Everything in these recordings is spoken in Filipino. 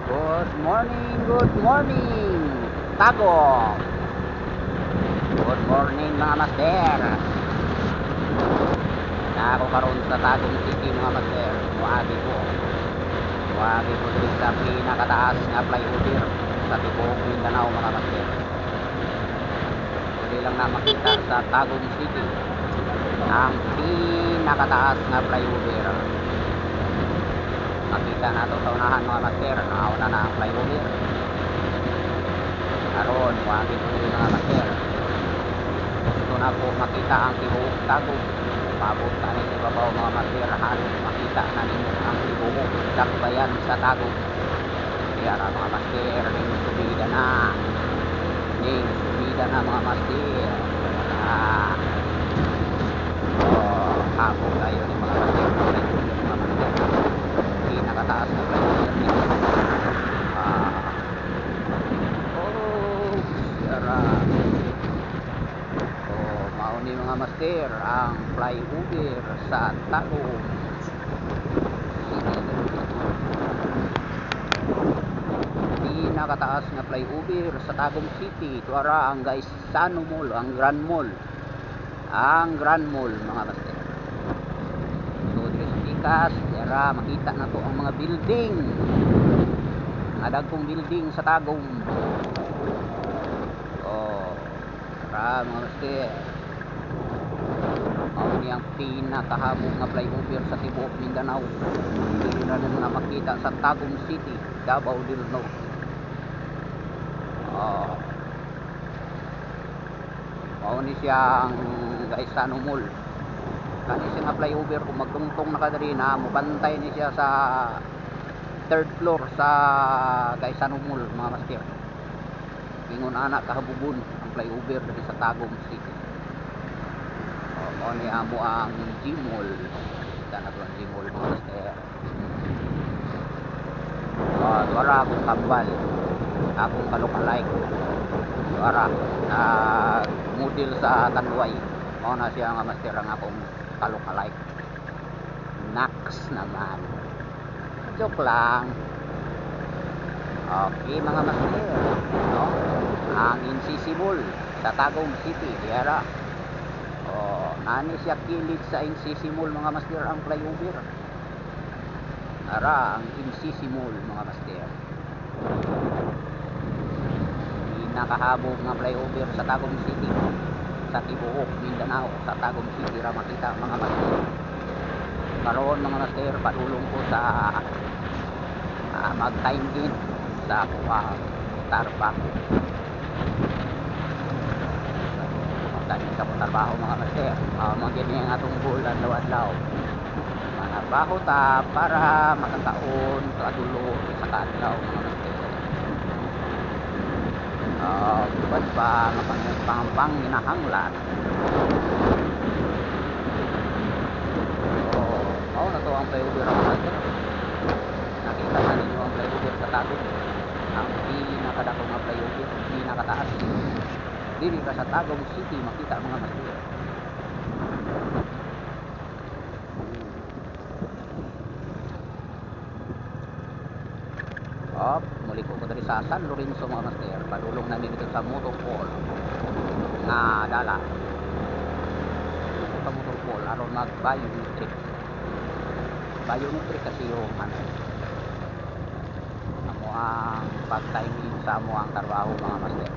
Good morning, Tago. Good morning mga master. Na ako karon sa Tagum City mga master. Muagi ko. Muagi ko diri sa pinakataas nga flyover sa tibuok Mindanao mga master. Dili lang na makita sa Tagum City ang pinakataas nga flyover. Makita nato sa unahan mga master, nauna na ang flyover. Karon muagi ko diri mga master. Gusto na ko makita ang tibuok Tagum. Mabot na rin sa babaw mga master, halos makita na ninyo ang tibuok dakbayan sa Tagum. Kaya na mga master, ning subida na mga master. Hapon tayo ni mga master, mga master. Pinakataas na flyover nito. Siyara. Mauni mga master ang flyover sa Tagum City. Pinakataas na flyover sa Tagum City. Tuara ang Gaisano Mall, ang Grand Mall. Ang Grand Mall mga master. So dito sa Tikas, tuara makita na to ang mga building. Mga dagkong building sa Tagum. Mga master, mauni ang pinakahabog nga flyover sa tibuok Mindanao. Hindi na rin na makita sa Tagum City, Davao del Norte. Mauni siyang Gaisano Mall. Kani siya nga flyover kung magtungtong na kadiri na mubantay ni siya sa third floor sa Gaisano Mall mga master. Ingon anak kahabugon ang flyover diri sa Tagum City. Mauni amo ang G-Mall. Kita na to ang G-Mall mga master. Duara akong kambal, akong kalokalike. Duara model sa Tanduay. Mao na siya nga master ang akong kalokalike. Nax naman. Joke lang. Okay mga master, no? Ang NCC Mall sa Tagum City, diara. Nani siya kilid sa NCC Mall mga master ang flyover. Ara ang NCC Mall mga master. Pinakahabog nga flyover sa Tagum City. Sa tibuok Mindanao, sa Tagum City ra makita mga master. Karon mga master, padulong ko sa mag-time in sa Starbucks. Magdanin sa trabaho mga master. Magini ang atong bulan law-adlaw. Manabaho ta para makakaon sa dulo sa kadlaw mga master. Bubad pa nga pang ginahanglan. Na to ang flyover mga master. Nakita na ninyo ang flyover sa Tagum. Ang pinakadako nga flyover, pinakataas. Dili ka sa Tagum City makita mga master. Muli ko diri sa San Lorenzo mga master. Padulong na dito sa Motorpool nga dala. Sa Motorpool aron mag-biometric. Biometric kasi yung amo ang pag-timing sa amo ang trabaho mga master.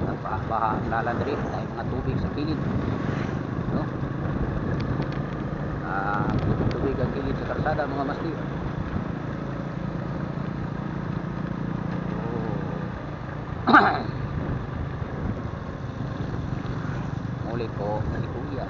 Nagbaha ang lalandri na mga tubig sa kilid, no? Tubig ang kilid sa karsada mga master. Muli ko si Kuya.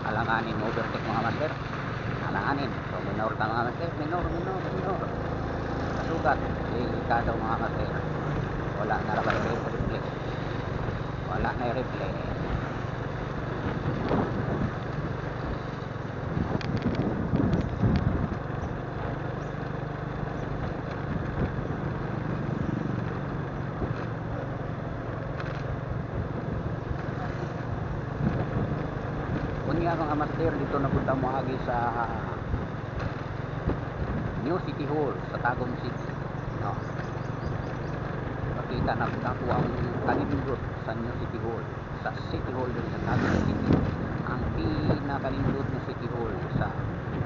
Alanganin overtake mga master. Alanganin. So minor ka mga master. Minor. Kaso sugat. Delikado mga master. Wala na labay replay. Wala na replay. Kunya mga master, dito na punta mo agi sa New City Hall sa Tagum City, no? Makita na ako ang kanindot sa New City Hall, sa City Hall din sa Tagum City, ang pinakanindot na City Hall sa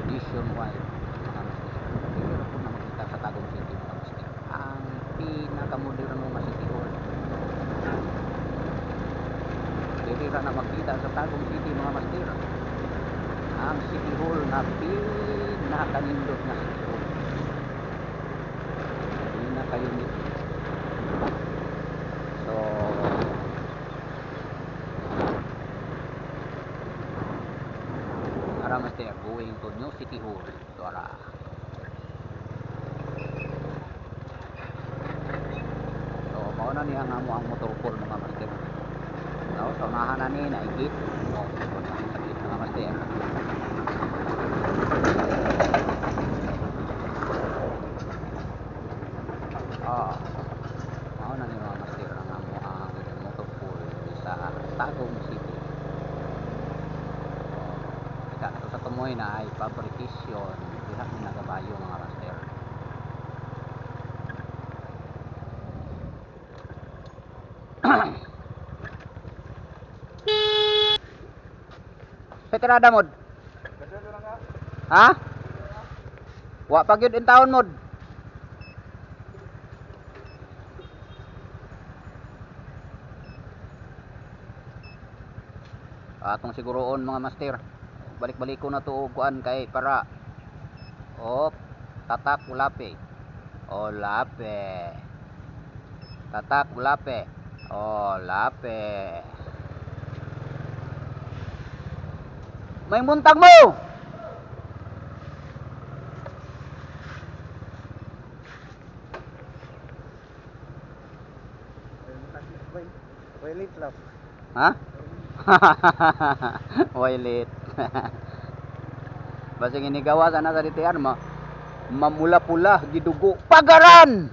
nationwide mga master. Pero kung na makita sa Tagum City mga master, ang pinakamoderno na City Hall. Dili na makita sa Tagum City mga master, ang City Hall na pinakanindot na City Hall. Pinakaunit. So ara master, going to New City Hall. So ara mao na niya nga mo ang motor pool mga master. So unahan na ni naigit mo sakit mga master. Mao na ni mga master ang amo ang motor pool sa Tagum City. Kita na sa tumoy na ay fabrication diha ni nagabayo mga master. Petrada mod. Ha? Wa pa gyud in taon mod. Atong siguroon mga master. Balik-balik ko na to og kuan kay para tatak ulape. Lape. Tatak ulape. Lape. May muntag mo. Wailit lang. Ha? Wailit. Basta ginigawa sana sa DTR mamula-pula gidugo pagaran.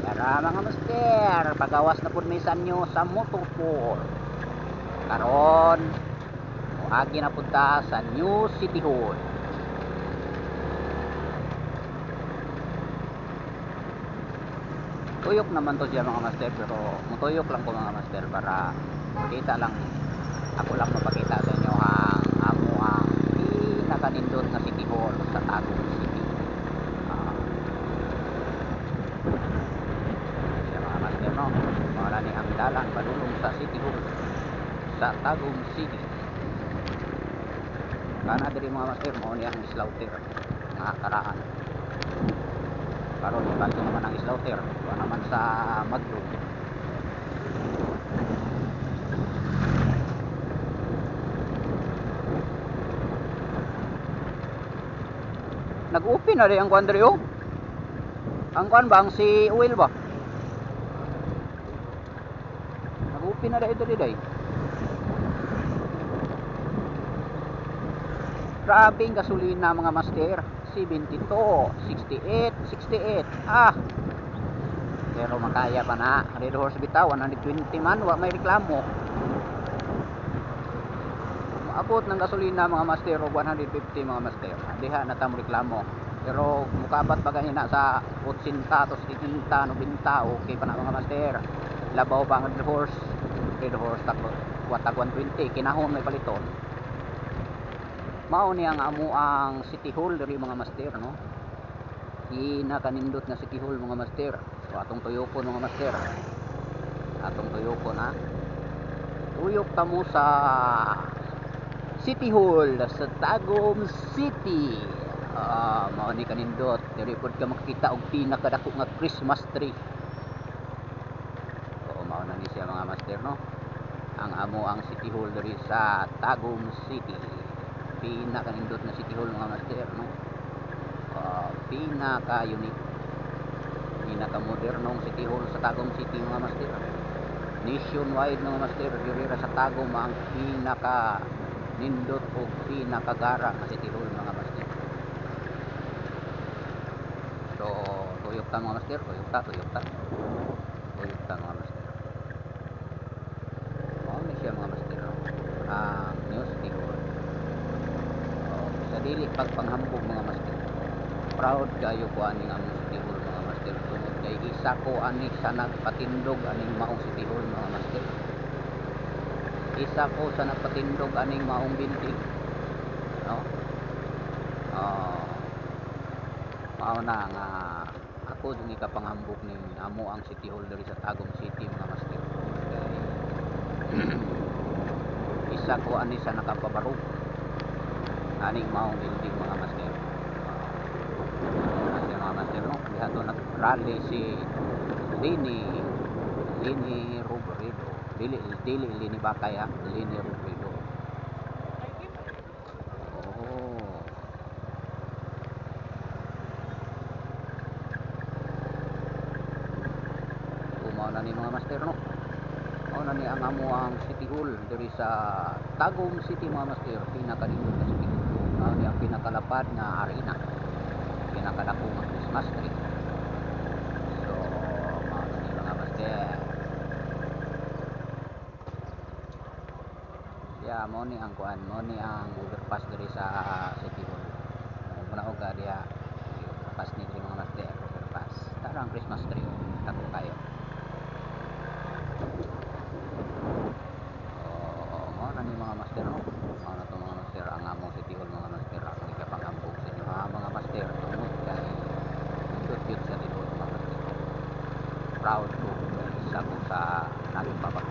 Para mga master, pagawas na pud misan nyo sa motor pool. Karon agi na punta sa New City Hall. Tuyok naman to siya mga master, pero mutuyok lang ko mga master para makita lang, ako lang mapakita sa inyo ang amo ang pinakanindot na City Hall sa Tagum City. Siya mga master, no? Wala ni ang dalan padulong sa City Hall sa Tagum City. Kana diri mga master, mo ni ang slaughter nga karaan. Karon bago naman ang slaughter, wala naman sa Magdog. Nag-open na rin ang kuan diri oh. Ang kuan ba ang si oil ba? Nag-open na rin diri day. Grabe ang gasolina mga master. 72, 68, 68. Pero makaya pa na. Red Horse bitaw 120 man, wa may reklamo. Maabot ng gasolina mga master 150 mga master. Diha na ta mo reklamo. Pero mukabat pa ganina sa 80 to 70, 90, okay pa na mga master. Labaw pa ang Red Horse. Red Horse tag 120, kinahon may paliton. Mao ni ang amo ang City Hall diri mga master, no? Kinakanindot na City Hall mga master. So atong tuyokon mga master. Atong tuyokon ha. Tuyok ta mo sa City Hall sa Tagum City. Mao ni kanindot diri pod ka makita og pinakadako nga Christmas tree. Oo, mao na ni siya mga master, no. Ang amo ang City Hall diri sa Tagum City. Pinakanindot na City Hall mga master, no. Pinaka-unique, pinaka-modernong City Hall sa Tagum City mga master. Nationwide mga master, diri ra sa Tagum ang pinaka-nindot o pinakagara nga City Hall mga master. So, tuyok ta mga master, tuyok ta mga master. Mao ni siya mga master, no? Ang New City Hall. Sa dili pagpanghambog mga master, proud kayo ko aning among City Hall mga master, tungod kay isa ko ani sa nagpatindog aning maong City Hall mga master. Isa ko sa nagpatindog aning maong binti, no. Mao na nga ako dung ikapanghambog ning amo ang City Hall diri sa Tagum City mga master. Kay isa ko ani sa nakapabarog aning maong building mga master. Kasi mga master, no, dihato nag-rally si Lini Robredo, dili Lini Bakay, Lini Robredo. Mao na ni mga master, no. Mao na ni ang amo ang City Hall diri sa Tagum City mga master, pinakadindot na City Hall. Mao ni ang pinakalapad nga arena, pinakadako nga Christmas tree. So, mao na ni mga master. Mao ni ang kuan, mao ni ang overpass diri sa City Hall. Muna og diya overpass ni diri mga master, overpass. Tara ang Christmas tree, dako kayo. Mao na ni mga master, no. Mao na to mga master ang among City Hall mga master. Akong ikapanghambog sa inyo mga master, tungod kay nindot gyud sa City Hall mga master. Proud ko kay isa ko sa nagpabag